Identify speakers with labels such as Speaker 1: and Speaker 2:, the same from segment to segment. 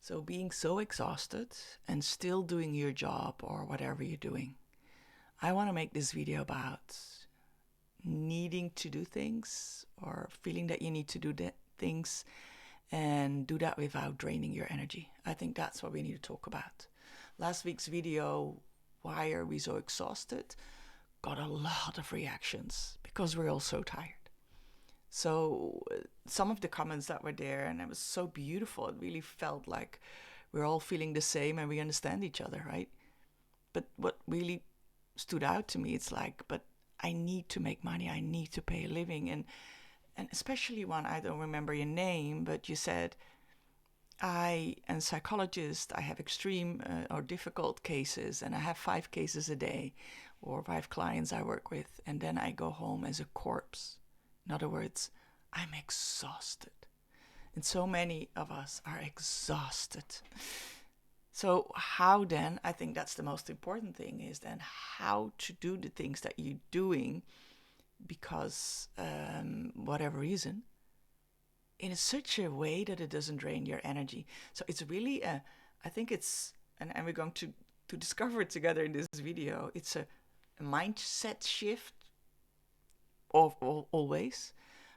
Speaker 1: So being so exhausted and still doing your job or whatever you're doing, I want to make this video about needing to do things or feeling that you need to do things and do that without draining your energy. I think that's what we need to talk about. Last week's video, why are we so exhausted, got a lot of reactions because we're all so tired. So some of the comments that were there, and it was so beautiful. It really felt like we're all feeling the same and we understand each other, right? But what really stood out to me, it's like, but I need to make money. I need to pay a living. And especially one, I don't remember your name, but you said, I am a psychologist. I have extreme or difficult cases, and I have 5 cases a day or 5 clients I work with. And then I go home as a corpse. In other words, I'm exhausted. And so many of us are exhausted. So how then, I think that's the most important thing, is then how to do the things that you're doing because whatever reason, in such a way that it doesn't drain your energy. So it's really, I think it's, and we're going to discover it together in this video, it's a mindset shift always,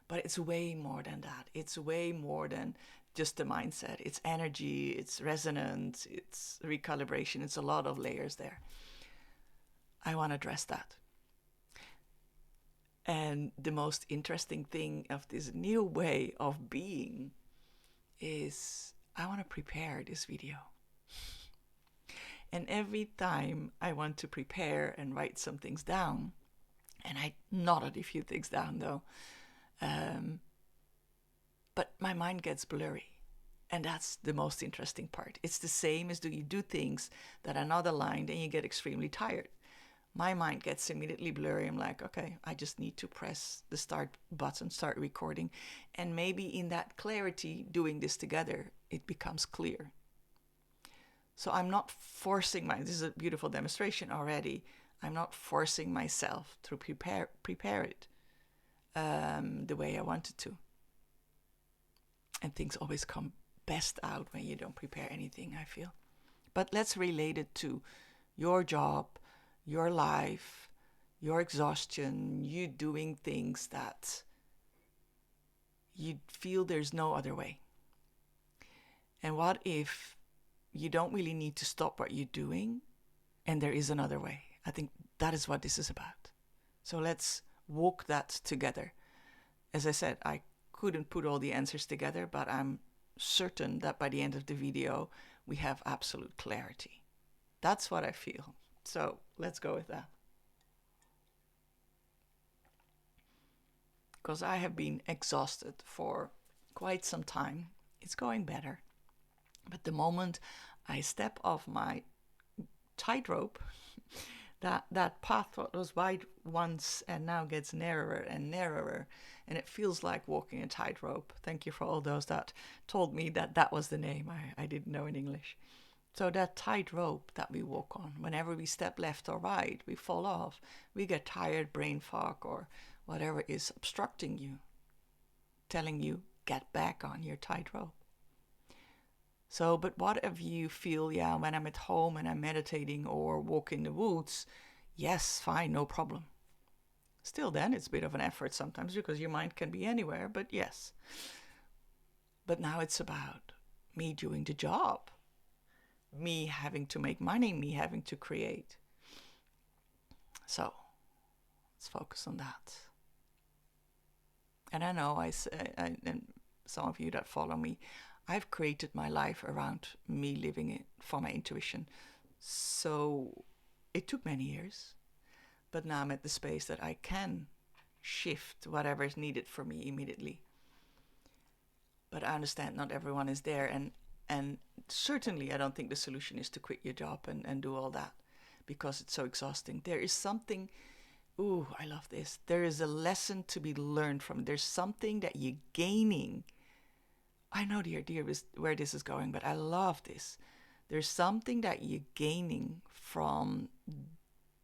Speaker 1: but it's way more than that. It's way more than just the mindset. It's energy, it's resonance, it's recalibration. It's a lot of layers there. I want to address that. And the most interesting thing of this new way of being is I want to prepare this video. And every time I want to prepare and write some things down, and I noted a few things down though, but my mind gets blurry. And that's the most interesting part. It's the same as you do things that are not aligned and you get extremely tired. My mind gets immediately blurry. I'm like, okay, I just need to press the start button, start recording. And maybe in that clarity, doing this together, it becomes clear. So I'm not forcing this is a beautiful demonstration already. I'm not forcing myself to prepare it the way I wanted to. And things always come best out when you don't prepare anything, I feel. But let's relate it to your job, your life, your exhaustion, you doing things that you feel there's no other way. And what if you don't really need to stop what you're doing and there is another way? I think that is what this is about. So let's walk that together. As I said, I couldn't put all the answers together, but I'm certain that by the end of the video, we have absolute clarity. That's what I feel. So let's go with that. Because I have been exhausted for quite some time. It's going better. But the moment I step off my tightrope, that path that was wide once and now gets narrower and narrower, and it feels like walking a tightrope. Thank you for all those that told me that was the name. I didn't know in English. So that tightrope that we walk on, whenever we step left or right, we fall off. We get tired, brain fog, or whatever is obstructing you, telling you, get back on your tightrope. So, but what if you feel, when I'm at home and I'm meditating or walk in the woods, yes, fine, no problem. Still then, it's a bit of an effort sometimes because your mind can be anywhere, but yes. But now it's about me doing the job, me having to make money, me having to create. So, let's focus on that. And I know and some of you that follow me, I've created my life around me living it for my intuition. So it took many years, but now I'm at the space that I can shift whatever is needed for me immediately. But I understand not everyone is there, and certainly I don't think the solution is to quit your job and do all that because it's so exhausting. There is something, I love this. There is a lesson to be learned from it. There's something that you're gaining. I know, dear, where this is going, but I love this. There's something that you're gaining from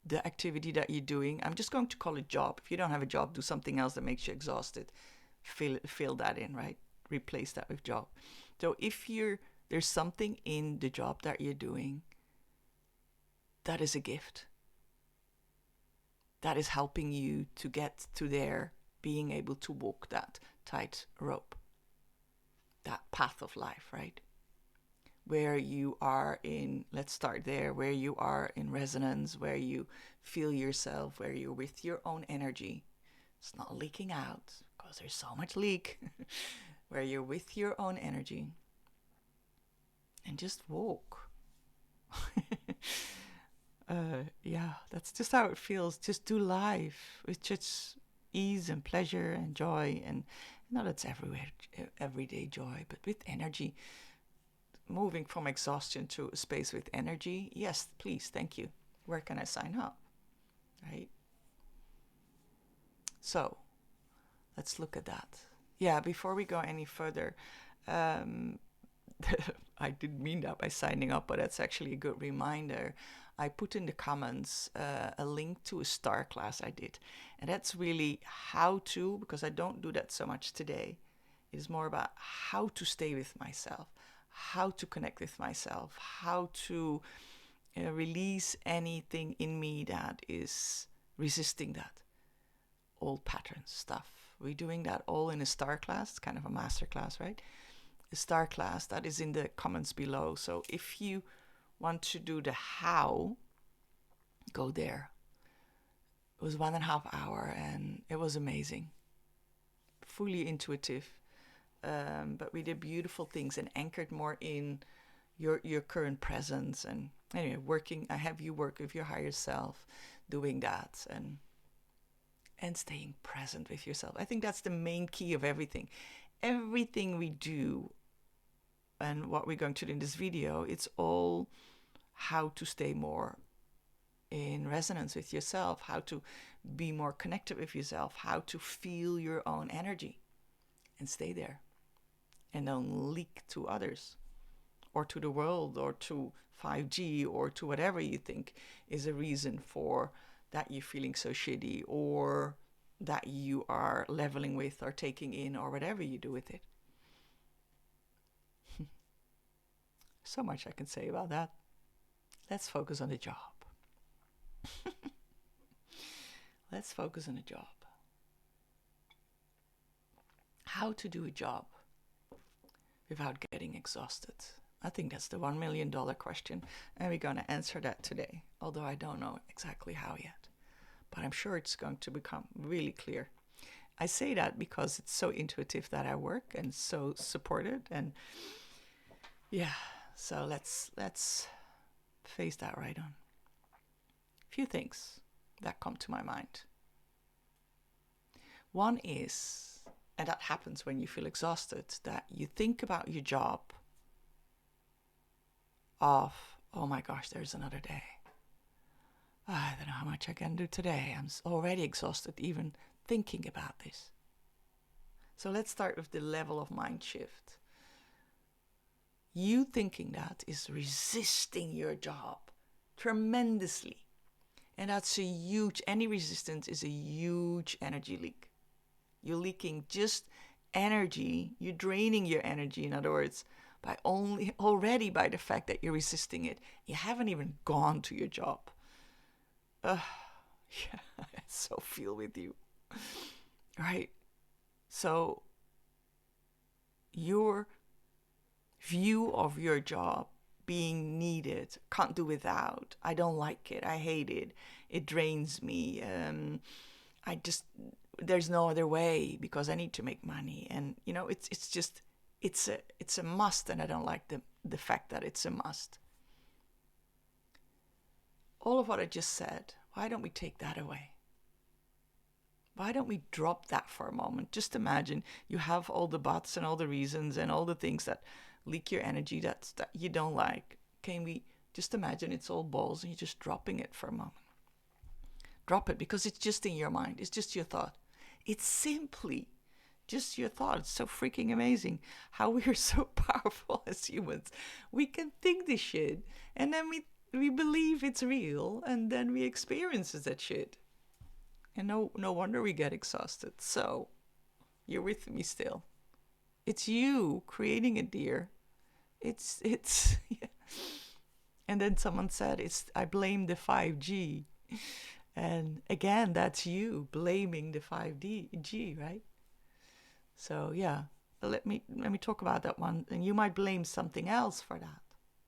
Speaker 1: the activity that you're doing. I'm just going to call it job. If you don't have a job, do something else that makes you exhausted. Fill that in, right? Replace that with job. So if There's something in the job that you're doing that is a gift. That is helping you to get to there, being able to walk that tight rope, that path of life, right? Where you are in, let's start there, where you are in resonance, where you feel yourself, where you're with your own energy. It's not leaking out because there's so much leak. Where you're with your own energy and just walk. Yeah, that's just how it feels. Just do life with just ease and pleasure and joy, and not it's everywhere, everyday joy, but with energy. Moving from exhaustion to a space with energy. Yes, please, thank you. Where can I sign up? Right? So, let's look at that. Yeah, before we go any further, I didn't mean that by signing up, but that's actually a good reminder. I put in the comments a link to a star class I did. And that's really how to, because I don't do that so much today. It is more about how to stay with myself, how to connect with myself, how to release anything in me that is resisting that old patterns stuff. We're doing that all in a star class. It's kind of a master class, right? A star class that is in the comments below. So if you want to do the how, go there. It was 1.5 hours and it was amazing. Fully intuitive. But we did beautiful things and anchored more in your current presence. And anyway, I have you work with your higher self, doing that and staying present with yourself. I think that's the main key of everything. Everything we do and what we're going to do in this video, it's all how to stay more in resonance with yourself, how to be more connected with yourself, how to feel your own energy and stay there and don't leak to others or to the world or to 5G or to whatever you think is a reason for that you're feeling so shitty or that you are leveling with or taking in or whatever you do with it. So much I can say about that. Let's focus on the job. Let's focus on the job. How to do a job without getting exhausted. I think that's the $1 million question, and we're going to answer that today, although I don't know exactly how yet. But I'm sure it's going to become really clear. I say that because it's so intuitive that I work and so supported, and yeah, so let's face that right on. A few things that come to my mind. One is, and that happens when you feel exhausted, that you think about your job of, oh my gosh, there's another day. I don't know how much I can do today. I'm already exhausted even thinking about this. So let's start with the level of mind shift. You thinking that is resisting your job tremendously. And that's a huge, any resistance is a huge energy leak. You're leaking just energy, you're draining your energy, in other words, already by the fact that you're resisting it. You haven't even gone to your job. Yeah, I so feel with you. Right? So your view of your job being needed, can't do without, I don't like it, I hate it, it drains me, there's no other way because I need to make money. And you know, it's a must, and I don't like the fact that it's a must. All of what I just said, why don't we take that away? Why don't we drop that for a moment? Just imagine you have all the buts and all the reasons and all the things that leak your energy that you don't like. Can we just imagine it's all balls and you're just dropping it for a moment? Drop it, because it's just in your mind. It's just your thought. It's simply just your thought. It's so freaking amazing how we are so powerful as humans. We can think this shit and then we believe it's real, and then we experience that shit. And no wonder we get exhausted. So, you're with me still. It's you creating it, dear. It's yeah. And then someone said, I blame the 5G. And again, that's you blaming the 5G, right? So yeah, let me talk about that one. And you might blame something else for that.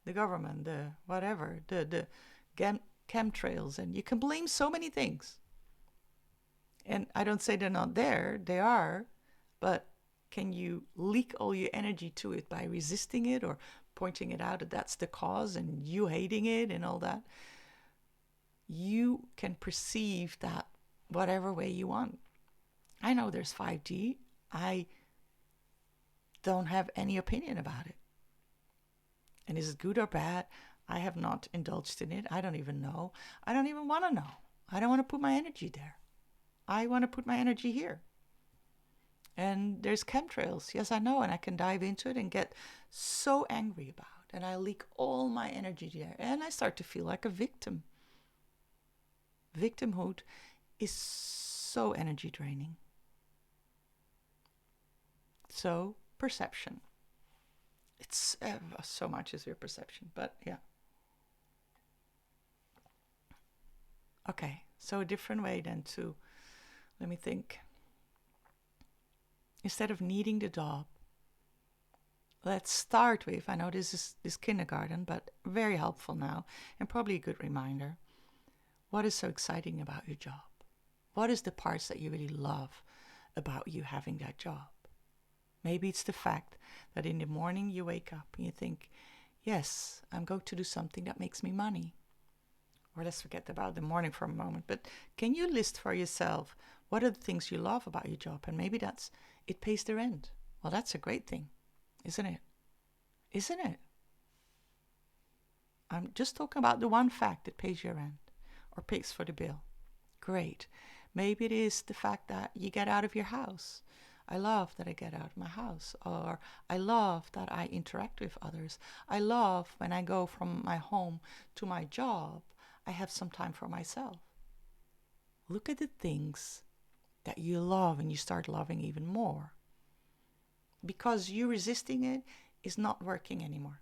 Speaker 1: The government, the whatever, the chemtrails, and you can blame so many things. And I don't say they're not there, they are, but can you leak all your energy to it by resisting it or pointing it out that that's the cause and you hating it and all that? You can perceive that whatever way you want. I know there's 5G. I don't have any opinion about it. And is it good or bad? I have not indulged in it. I don't even know. I don't even want to know. I don't want to put my energy there. I want to put my energy here. And there's chemtrails. Yes, I know. And I can dive into it and get so angry about it. And I leak all my energy there. And I start to feel like a victim. Victimhood is so energy draining. So, perception. It's so much is your perception, but yeah. Okay, so a different way then to, let me think. Instead of needing the job, let's start with, I know this is kindergarten, but very helpful now, and probably a good reminder. What is so exciting about your job? What is the parts that you really love about you having that job? Maybe it's the fact that in the morning you wake up and you think, yes, I'm going to do something that makes me money. Or let's forget about the morning for a moment. But can you list for yourself what are the things you love about your job? And maybe that's, it pays the rent. Well, that's a great thing, isn't it? Isn't it? I'm just talking about the one fact that pays your rent or pays for the bill. Great. Maybe it is the fact that you get out of your house. I love that I get out of my house. Or I love that I interact with others. I love when I go from my home to my job, I have some time for myself. Look at the things that you love and you start loving even more. Because you resisting it is not working anymore.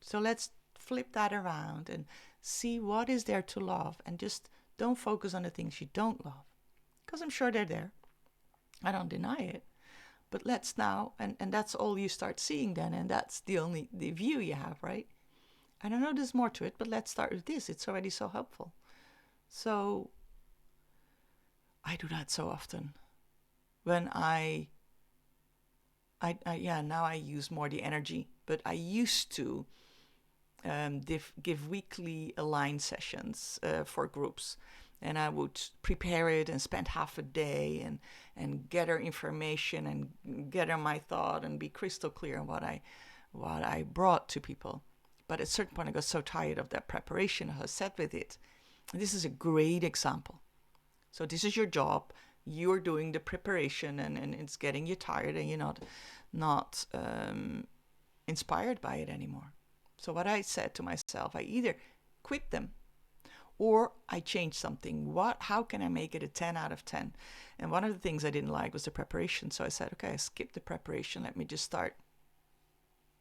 Speaker 1: So let's flip that around and see what is there to love, and just don't focus on the things you don't love. Because I'm sure they're there. I don't deny it. But let's now, and that's all you start seeing then, and that's the view you have, right? And I know there's more to it, but let's start with this. It's already so helpful. So I do that so often. When now I use more the energy, but I used to give weekly align sessions for groups. And I would prepare it and spend half a day and gather information and gather my thought and be crystal clear on what I brought to people. But at a certain point, I got so tired of that preparation, I was set with it. And this is a great example. So this is your job. You're doing the preparation, and it's getting you tired, and you're not inspired by it anymore. So what I said to myself, I either quit them or I change something. How can I make it a 10 out of 10? And one of the things I didn't like was the preparation. So I said, okay, I skipped the preparation. Let me just start.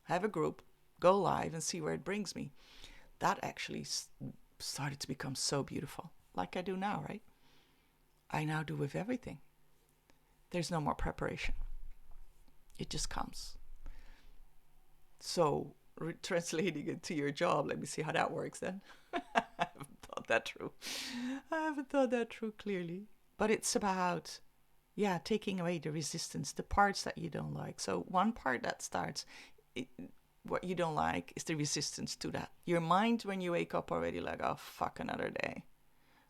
Speaker 1: Have a group, go live and see where it brings me. That actually started to become so beautiful, like I do now, right? I now do with everything. There's no more preparation. It just comes. So translating it to your job, let me see how that works then. I haven't thought that through. I haven't thought that through clearly. But it's about, taking away the resistance, the parts that you don't like. So one part that starts, what you don't like is the resistance to that. Your mind, when you wake up already like, oh, fuck, another day.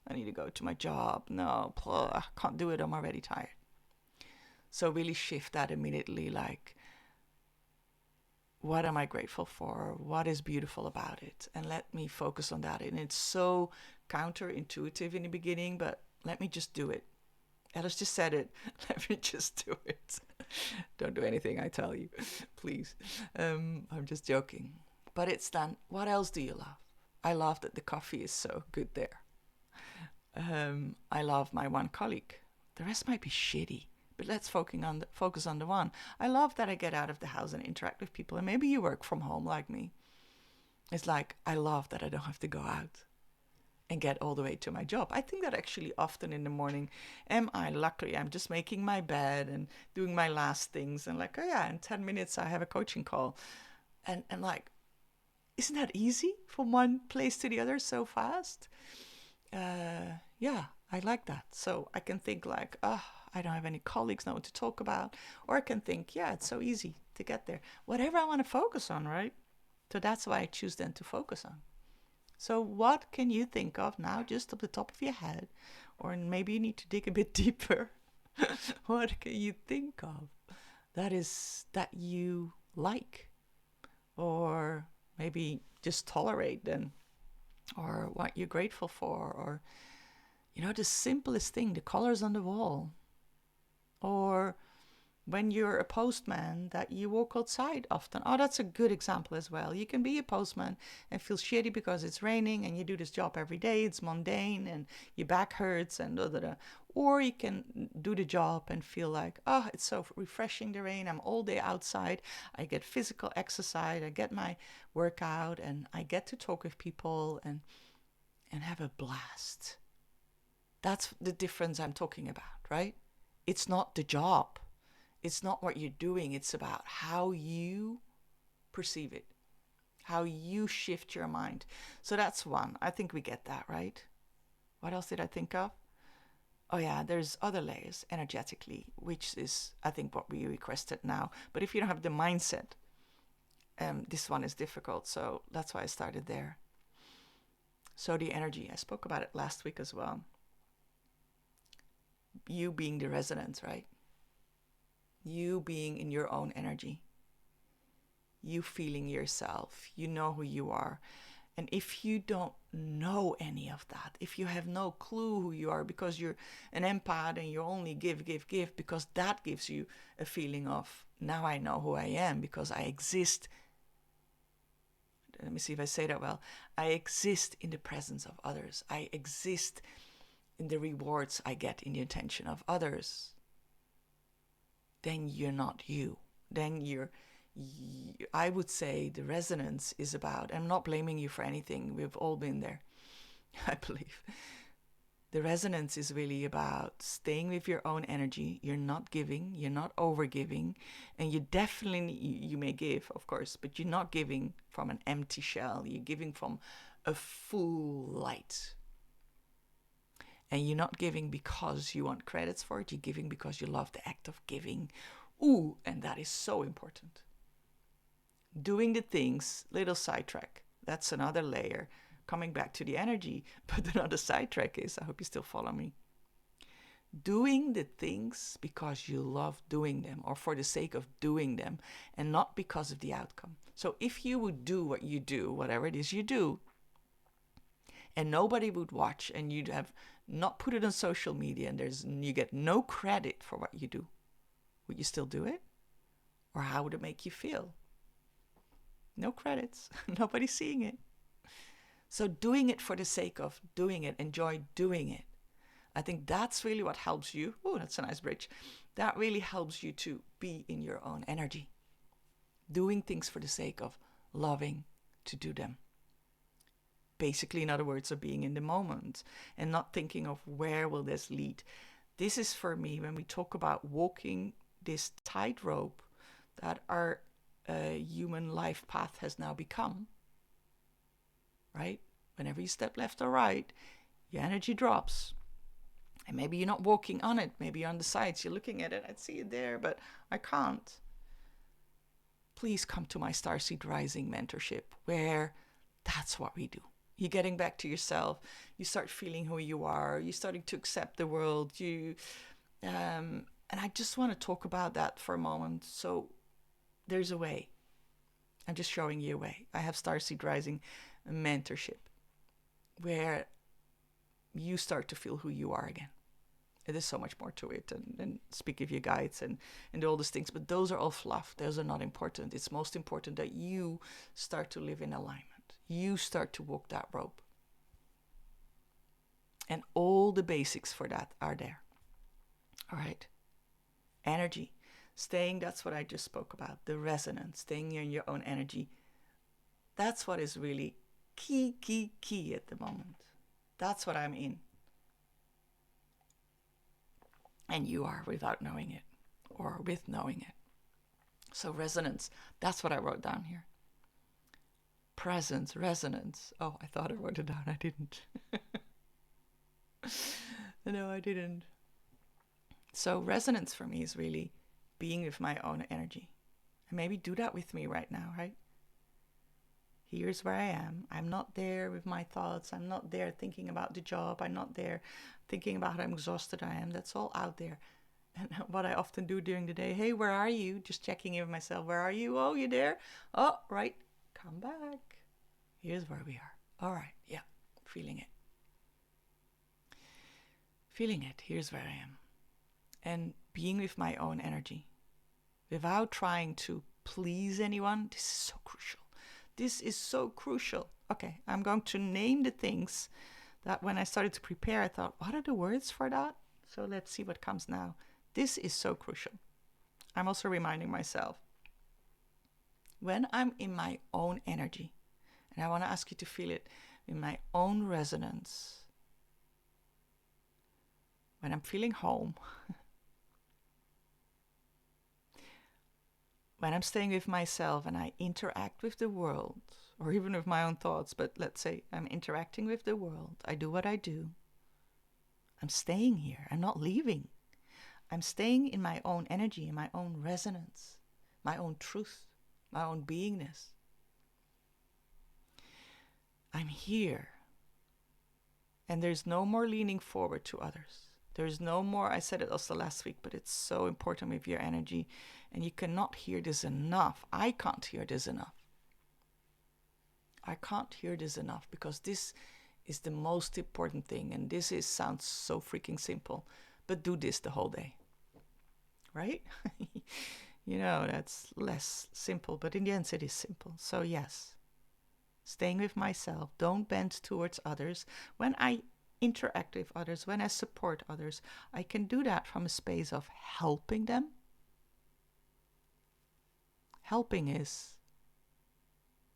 Speaker 1: I need to go to my job. No, I can't do it. I'm already tired. So really shift that immediately, like, what am I grateful for? What is beautiful about it? And let me focus on that. And it's so counterintuitive in the beginning, but let me just do it. Alice just said it. Let me just do it. Don't do anything I tell you, please. I'm just joking. But it's done. What else do you love? I love that the coffee is so good there. I love my one colleague. The rest might be shitty, but let's focus on the one. I love that I get out of the house and interact with people, and maybe you work from home like me. It's like, I love that I don't have to go out and get all the way to my job. I think that actually often in the morning, luckily, I'm just making my bed and doing my last things, and like, oh yeah, in 10 minutes I have a coaching call. And like, isn't that easy from one place to the other so fast? Yeah, I like that. So I can think like, oh, I don't have any colleagues, no one to talk about. Or I can think, yeah, it's so easy to get there. Whatever I want to focus on, right? So that's why I choose then to focus on. So what can you think of now, just off the top of your head? Or maybe you need to dig a bit deeper. What can you think of that you like? Or maybe just tolerate then? Or what you're grateful for? Or, the simplest thing, the colors on the wall. Or when you're a postman, that you walk outside often. Oh, that's a good example as well. You can be a postman and feel shitty because it's raining and you do this job every day. It's mundane and your back hurts and da da da. Or you can do the job and feel like, oh, it's so refreshing, the rain. I'm all day outside. I get physical exercise. I get my workout and I get to talk with people and have a blast. That's the difference I'm talking about, right? It's not the job. It's not what you're doing. It's about how you perceive it, how you shift your mind. So that's one. I think we get that, right? What else did I think of? Oh yeah, there's other layers energetically, which is, I think, what we requested now. But if you don't have the mindset, this one is difficult. So that's why I started there. So the energy, I spoke about it last week as well. You being the resonance, right? You being in your own energy. You feeling yourself. You know who you are. And if you don't know any of that, if you have no clue who you are because you're an empath and you only give, because that gives you a feeling of, now I know who I am because I exist. Let me see if I say that well. I exist in the presence of others. I exist in the rewards I get in the attention of others. Then you're not you. Then I would say the resonance is about, I'm not blaming you for anything, we've all been there, I believe. The resonance is really about staying with your own energy. You're not giving, you're not over giving, and you definitely, you may give, of course, but you're not giving from an empty shell. You're giving from a full light. And you're not giving because you want credits for it. You're giving because you love the act of giving. Ooh, and that is so important. Doing the things, little sidetrack. That's another layer. Coming back to the energy. But another sidetrack is, I hope you still follow me. Doing the things because you love doing them or for the sake of doing them and not because of the outcome. So if you would do what you do, whatever it is you do, and nobody would watch and you'd have not put it on social media and you get no credit for what you do, would you still do it? Or how would it make you feel? No credits, nobody seeing it. So doing it for the sake of doing it, enjoy doing it. I think that's really what helps you. Oh, that's a nice bridge. That really helps you to be in your own energy. Doing things for the sake of loving to do them. Basically, in other words, of being in the moment and not thinking of where will this lead. This is for me when we talk about walking this tightrope that our human life path has now become, right? Whenever you step left or right, your energy drops. And maybe you're not walking on it. Maybe you're on the sides. You're looking at it. I'd see it there, but I can't. Please come to my Starseed Rising mentorship where that's what we do. You're getting back to yourself. You start feeling who you are. You're starting to accept the world. And I just want to talk about that for a moment. So there's a way. I'm just showing you a way. I have Starseed Rising mentorship where you start to feel who you are again. There's so much more to it and speak of your guides and all these things. But those are all fluff. Those are not important. It's most important that you start to live in alignment. You start to walk that rope. And all the basics for that are there. All right. energy. Staying, that's what I just spoke about, the resonance, staying in your own energy. That's what is really key at the moment. That's what I'm in. And you are without knowing it, or with knowing it. So resonance, that's what I wrote down here. Presence, resonance. Oh, I thought I wrote it down. I didn't. No, I didn't. So resonance for me is really being with my own energy. And maybe do that with me right now, right? Here's where I am. I'm not there with my thoughts. I'm not there thinking about the job. I'm not there thinking about how exhausted I am. That's all out there. And what I often do during the day, hey, where are you? Just checking in with myself. Where are you? Oh, you there? Oh, right. Come back. Here's where we are. All right. Yeah. Feeling it. Feeling it. Here's where I am. And being with my own energy without trying to please anyone. This is so crucial. This is so crucial. Okay, I'm going to name the things that when I started to prepare, I thought, what are the words for that? So let's see what comes now. This is so crucial. I'm also reminding myself, when I'm in my own energy, and I want to ask you to feel it in my own resonance, when I'm feeling home, when I'm staying with myself and I interact with the world, or even with my own thoughts, but let's say I'm interacting with the world, I do what I do. I'm staying here. I'm not leaving. I'm staying in my own energy, in my own resonance, my own truth, my own beingness. I'm here. And there's no more leaning forward to others. There's no more, I said it also last week, but it's so important with your energy. And you cannot hear this enough. I can't hear this enough. I can't hear this enough because this is the most important thing. And this sounds so freaking simple. But do this the whole day. Right? You know, that's less simple. But in the end, it is simple. So yes, staying with myself. Don't bend towards others. When I interact with others, when I support others, I can do that from a space of helping them. Helping is,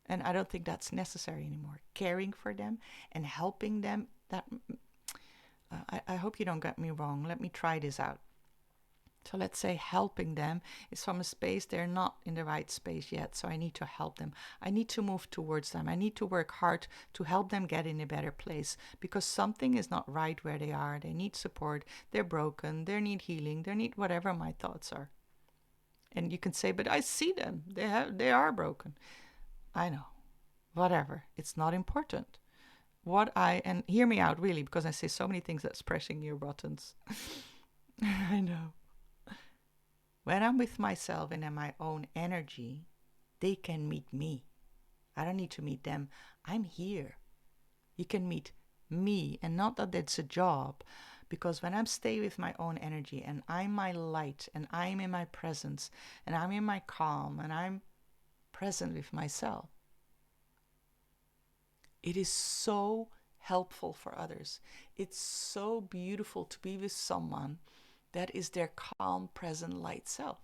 Speaker 1: and I don't think that's necessary anymore, caring for them and helping them. That I hope you don't get me wrong. Let me try this out. So let's say helping them is from a space they're not in the right space yet. So I need to help them. I need to move towards them. I need to work hard to help them get in a better place because something is not right where they are. They need support. They're broken. They need healing. They need whatever my thoughts are. And you can say, but I see them. They are broken. I know. Whatever. It's not important. And hear me out really, because I say so many things that's pressing your buttons. I know. When I'm with myself and in my own energy, they can meet me. I don't need to meet them. I'm here. You can meet me, and not that it's a job, because when I'm stay with my own energy and I'm my light and I'm in my presence and I'm in my calm and I'm present with myself, it is so helpful for others. It's so beautiful to be with someone that is their calm, present, light self.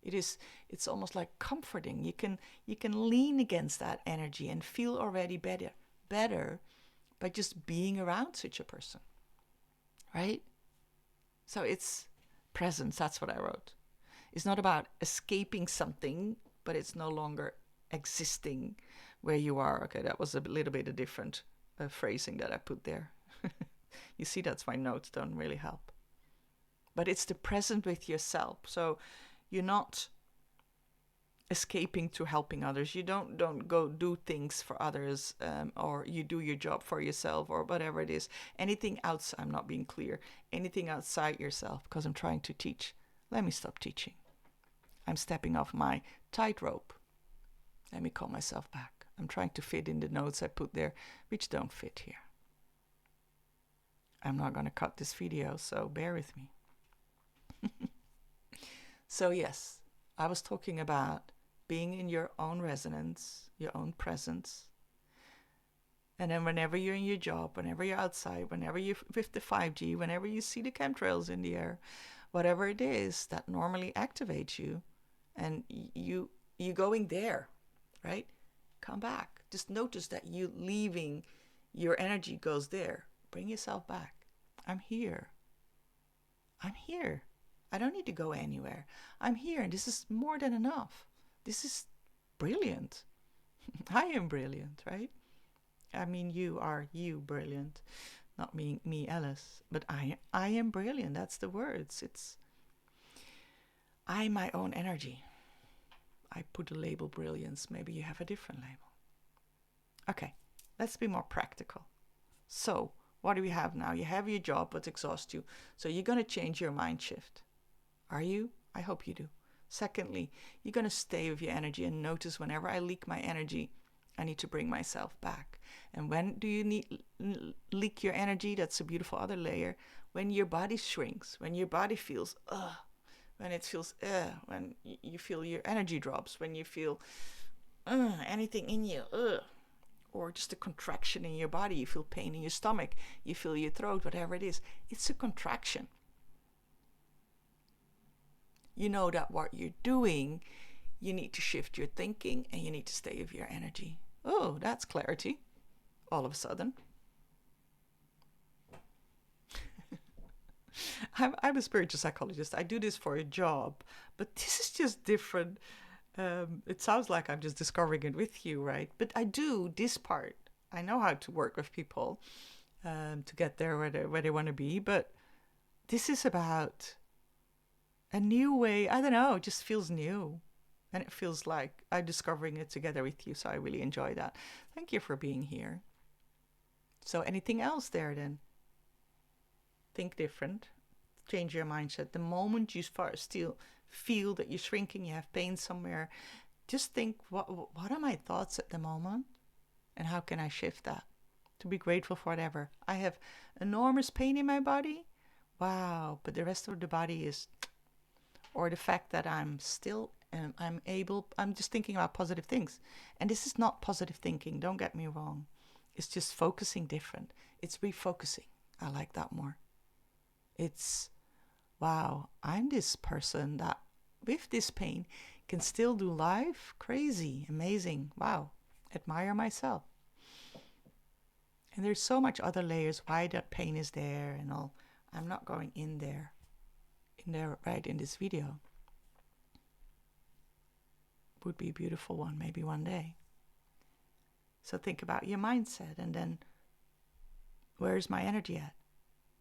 Speaker 1: It's almost like comforting. You can lean against that energy and feel already better by just being around such a person. Right? So it's presence, that's what I wrote. It's not about escaping something, but it's no longer existing where you are. Okay, that was a little bit of different phrasing that I put there. You see, that's why notes don't really help. But it's the present with yourself. So you're not escaping to helping others. You don't go do things for others, or you do your job for yourself, or whatever it is. Anything outside, I'm not being clear, anything outside yourself, because I'm trying to teach. Let me stop teaching. I'm stepping off my tightrope. Let me call myself back. I'm trying to fit in the notes I put there, which don't fit here. I'm not going to cut this video, so bear with me. So yes, I was talking about being in your own resonance, your own presence. And then whenever you're in your job, whenever you're outside, whenever you're with the 5G, whenever you see the chemtrails in the air, whatever it is that normally activates you, and you going there, right? Come back. Just notice that you leaving, your energy goes there. Bring yourself back. I'm here. I'm here. I don't need to go anywhere. I'm here, and this is more than enough. This is brilliant. I am brilliant, right? I mean, you are brilliant, not me, Alice. But I am brilliant. That's the words. It's I'm my own energy. I put the label brilliance. Maybe you have a different label. Okay, let's be more practical. So, what do we have now? You have your job, but exhausts you. So you're going to change your mind shift. Are you? I hope you do. Secondly, you're going to stay with your energy and notice whenever I leak my energy, I need to bring myself back. And when do you need leak your energy? That's a beautiful other layer. When your body shrinks, when your body feels, when it feels, when you feel your energy drops, when you feel anything in you, or just a contraction in your body, you feel pain in your stomach, you feel your throat, whatever it is, it's a contraction. You know that what you're doing, you need to shift your thinking and you need to stay with your energy. Oh, that's clarity. All of a sudden. I'm a spiritual psychologist. I do this for a job, but this is just different. It sounds like I'm just discovering it with you, right? But I do this part. I know how to work with people to get there where they want to be. But this is about a new way. I don't know. It just feels new. And it feels like I'm discovering it together with you. So I really enjoy that. Thank you for being here. So anything else there then? Think different. Change your mindset. The moment you still feel that you're shrinking, you have pain somewhere, just think, what are my thoughts at the moment? And how can I shift that? To be grateful for whatever. I have enormous pain in my body. Wow. But the rest of the body is, or the fact that I'm still, I'm just thinking about positive things. And this is not positive thinking. Don't get me wrong. It's just focusing different. It's refocusing. I like that more. It's, wow, I'm this person that with this pain can still do life. Crazy, amazing. Wow, admire myself. And there's so much other layers why that pain is there and all. I'm not going in there right in this video. Would be a beautiful one, maybe one day. So think about your mindset and then where's my energy at?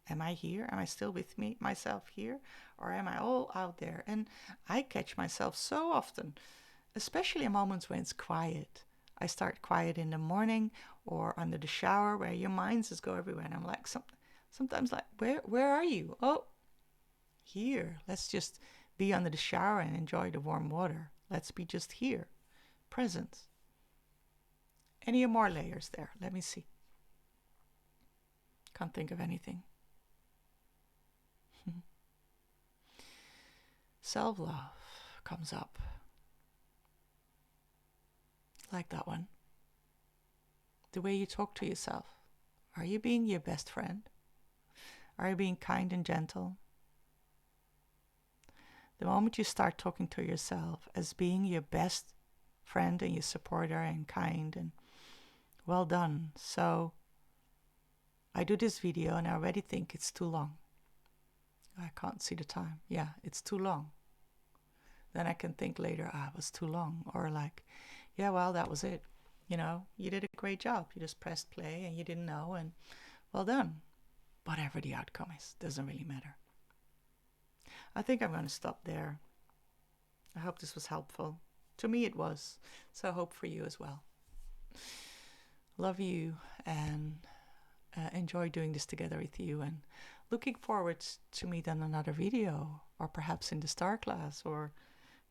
Speaker 1: Am I here? Am I still with myself here? Or am I all out there? And I catch myself so often, especially in moments when it's quiet. I start quiet in the morning or under the shower where your minds just go everywhere. And I'm like, sometimes like, where are you? Oh, here. Let's just be under the shower and enjoy the warm water. Let's be just here. Presence. Any more layers there? Let me see. Can't think of anything. Self-love comes up. Like that one. The way you talk to yourself. Are you being your best friend? Are you being kind and gentle? The moment you start talking to yourself as being your best friend and your supporter and kind and well done. So I do this video and I already think it's too long. I can't see the time. Yeah, it's too long. Then I can think later, it was too long. Or like, yeah, well, that was it. You know, you did a great job. You just pressed play and you didn't know and well done. Whatever the outcome is, doesn't really matter. I think I'm going to stop there. I hope this was helpful. To me it was. So I hope for you as well. Love you and enjoy doing this together with you and looking forward to meet on another video or perhaps in the star class or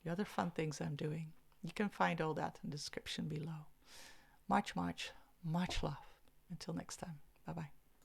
Speaker 1: the other fun things I'm doing. You can find all that in the description below. Much, much, much love. Until next time. Bye-bye.